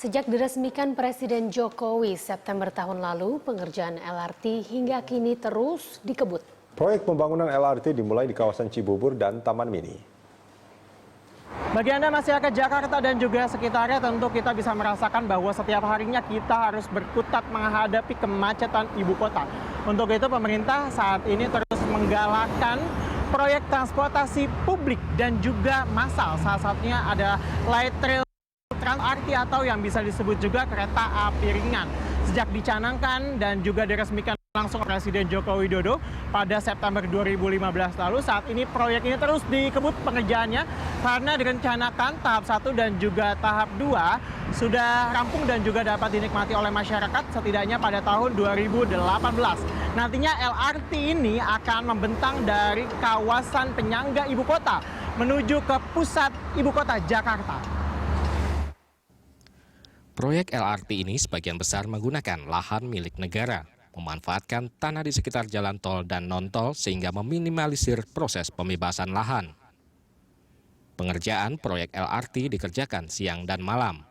Sejak diresmikan Presiden Jokowi September tahun lalu, pengerjaan LRT hingga kini terus dikebut. Proyek pembangunan LRT dimulai di kawasan Cibubur dan Taman Mini. Bagi Anda masyarakat Jakarta dan juga sekitarnya, tentu kita bisa merasakan bahwa setiap harinya kita harus berkutat menghadapi kemacetan ibu kota. Untuk itu pemerintah saat ini terus menggalakkan proyek transportasi publik dan juga massal. Salah satunya ada light rail LRT atau yang bisa disebut juga kereta api ringan. Sejak dicanangkan dan juga diresmikan langsung Presiden Joko Widodo pada September 2015 lalu, saat ini proyek ini terus dikebut pengerjaannya karena direncanakan tahap 1 dan juga tahap 2 sudah rampung dan juga dapat dinikmati oleh masyarakat setidaknya pada tahun 2018. Nantinya LRT ini akan membentang dari kawasan penyangga ibu kota menuju ke pusat ibu kota Jakarta. Proyek LRT ini sebagian besar menggunakan lahan milik negara, memanfaatkan tanah di sekitar jalan tol dan non-tol sehingga meminimalisir proses pembebasan lahan. Pengerjaan proyek LRT dikerjakan siang dan malam.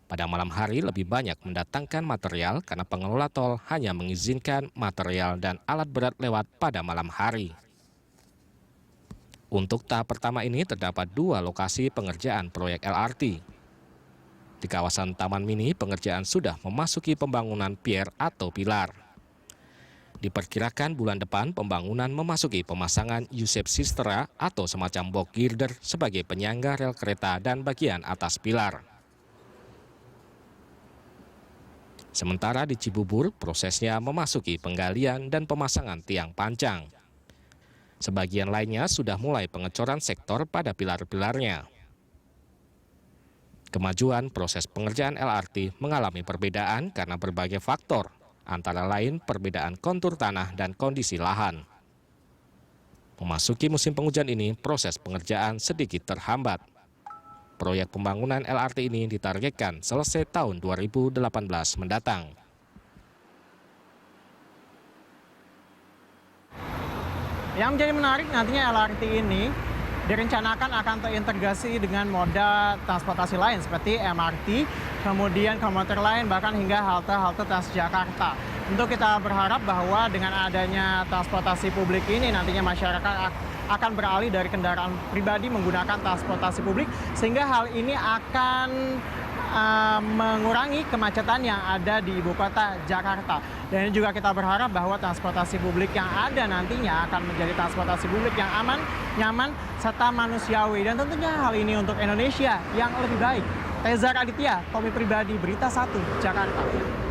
Pada malam hari lebih banyak mendatangkan material karena pengelola tol hanya mengizinkan material dan alat berat lewat pada malam hari. Untuk tahap pertama ini terdapat 2 lokasi pengerjaan proyek LRT. Di kawasan Taman Mini, pengerjaan sudah memasuki pembangunan pier atau pilar. Diperkirakan bulan depan pembangunan memasuki pemasangan U-shape sistera atau semacam box girder sebagai penyangga rel kereta dan bagian atas pilar. Sementara di Cibubur, prosesnya memasuki penggalian dan pemasangan tiang pancang. Sebagian lainnya sudah mulai pengecoran sektor pada pilar-pilarnya. Kemajuan proses pengerjaan LRT mengalami perbedaan karena berbagai faktor, antara lain perbedaan kontur tanah dan kondisi lahan. Memasuki musim penghujan ini, proses pengerjaan sedikit terhambat. Proyek pembangunan LRT ini ditargetkan selesai tahun 2018 mendatang. Yang menjadi menarik nantinya LRT ini direncanakan akan terintegrasi dengan moda transportasi lain seperti MRT, kemudian komuter lain, bahkan hingga halte-halte Transjakarta. Untuk kita berharap bahwa dengan adanya transportasi publik ini nantinya masyarakat akan beralih dari kendaraan pribadi menggunakan transportasi publik, sehingga hal ini akan mengurangi kemacetan yang ada di ibu kota Jakarta. Dan ini juga kita berharap bahwa transportasi publik yang ada nantinya akan menjadi transportasi publik yang aman, nyaman, serta manusiawi. Dan tentunya hal ini untuk Indonesia yang lebih baik. Teza Raditya, Tommy Pribadi, Berita 1, Jakarta.